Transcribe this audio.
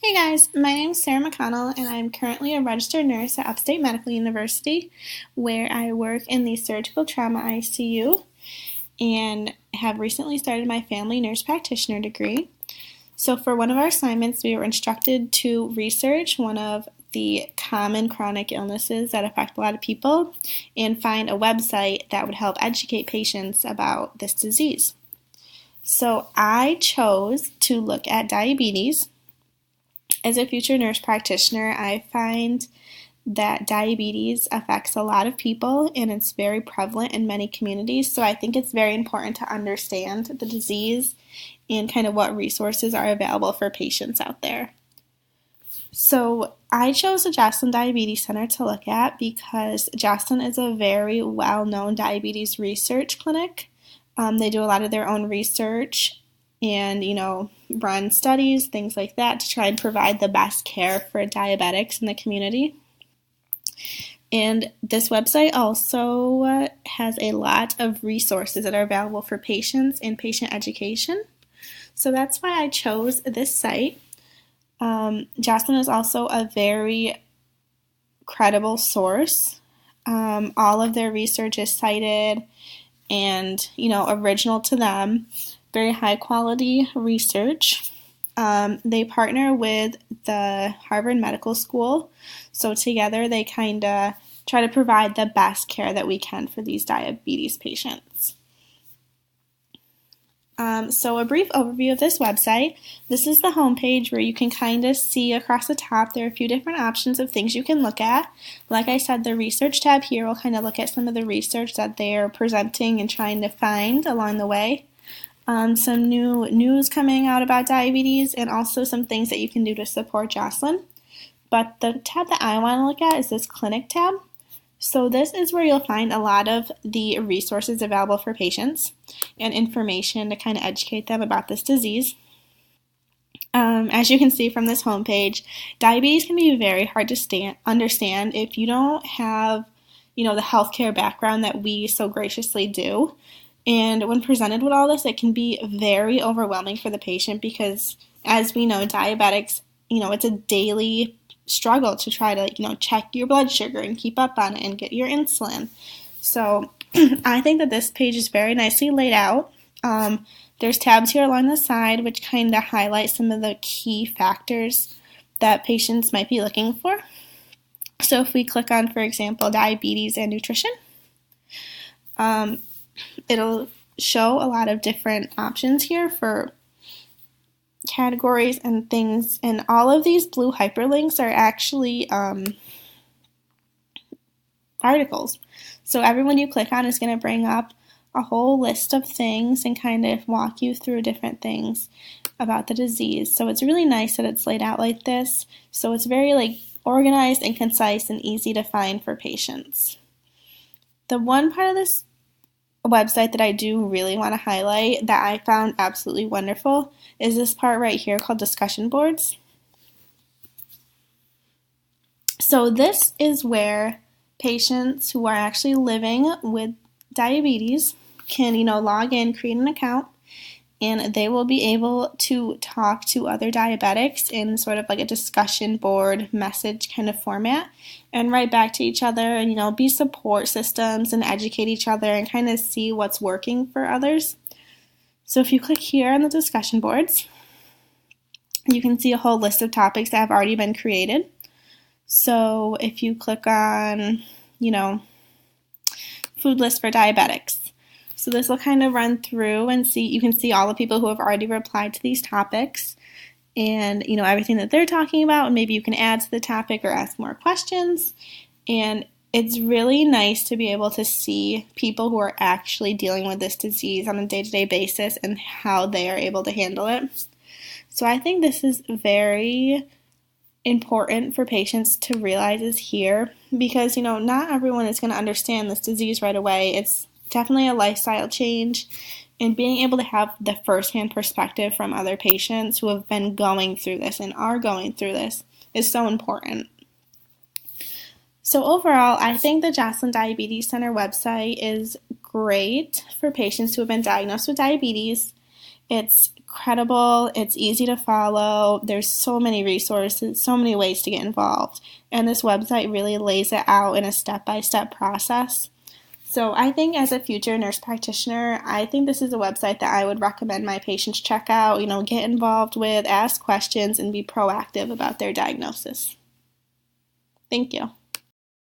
Hey guys, my name is Sarah McConnell, and I'm currently a registered nurse at Upstate Medical University, where I work in the surgical trauma ICU and have recently started my family nurse practitioner degree. So, for one of our assignments, we were instructed to research one of the common chronic illnesses that affect a lot of people and find a website that would help educate patients about this disease. So, I chose to look at diabetes. As a future nurse practitioner, I find that diabetes affects a lot of people and it's very prevalent in many communities. So I think it's very important to understand the disease and kind of what resources are available for patients out there. So I chose the Joslin Diabetes Center to look at because Joslin is a very well-known diabetes research clinic. They do a lot of their own research and, run studies, things like that, to try and provide the best care for diabetics in the community. And this website also has a lot of resources that are available for patients and patient education. So that's why I chose this site. Joslin is also a very credible source. All of their research is cited and, original to them. Very high quality research. They partner with the Harvard Medical School, so together they kind of try to provide the best care that we can for these diabetes patients. So a brief overview of this website. This is the homepage where you can kind of see across the top there are a few different options of things you can look at. Like I said, the research tab here will kind of look at some of the research that they're presenting and trying to find along the way. Some new news coming out about diabetes, and also some things that you can do to support Joslin. But the tab that I want to look at is this clinic tab. So this is where you'll find a lot of the resources available for patients and information to kind of educate them about this disease. As you can see from this homepage, diabetes can be very hard to understand if you don't have, the healthcare background that we so graciously do. And when presented with all this, it can be very overwhelming for the patient because, as we know, diabetics, it's a daily struggle to try to, check your blood sugar and keep up on it and get your insulin. So I think that this page is very nicely laid out. There's tabs here along the side which kind of highlight some of the key factors that patients might be looking for. So if we click on, for example, diabetes and nutrition, it'll show a lot of different options here for categories and things, and all of these blue hyperlinks are actually articles. So everyone you click on is going to bring up a whole list of things and kind of walk you through different things about the disease. So it's really nice that it's laid out like this. So it's very organized and concise and easy to find for patients. The one part of this website that I do really want to highlight that I found absolutely wonderful is this part right here called discussion boards. So this is where patients who are actually living with diabetes can, log in, create an account, and they will be able to talk to other diabetics in sort of like a discussion board message kind of format and write back to each other and, be support systems and educate each other and kind of see what's working for others. So if you click here on the discussion boards, you can see a whole list of topics that have already been created. So if you click on, food list for diabetics, so this will kind of run through and you can see all the people who have already replied to these topics and, everything that they're talking about, and maybe you can add to the topic or ask more questions. And it's really nice to be able to see people who are actually dealing with this disease on a day-to-day basis and how they are able to handle it. So I think this is very important for patients to realize is here because, not everyone is going to understand this disease right away. It's definitely a lifestyle change, and being able to have the firsthand perspective from other patients who have been going through this and are going through this is so important. So overall, I think the Joslin Diabetes Center website is great for patients who have been diagnosed with diabetes It's credible, it's easy to follow, there's so many resources, so many ways to get involved, and this website really lays it out in a step-by-step process. So I think as a future nurse practitioner, I think this is a website that I would recommend my patients check out, get involved with, ask questions, and be proactive about their diagnosis. Thank you.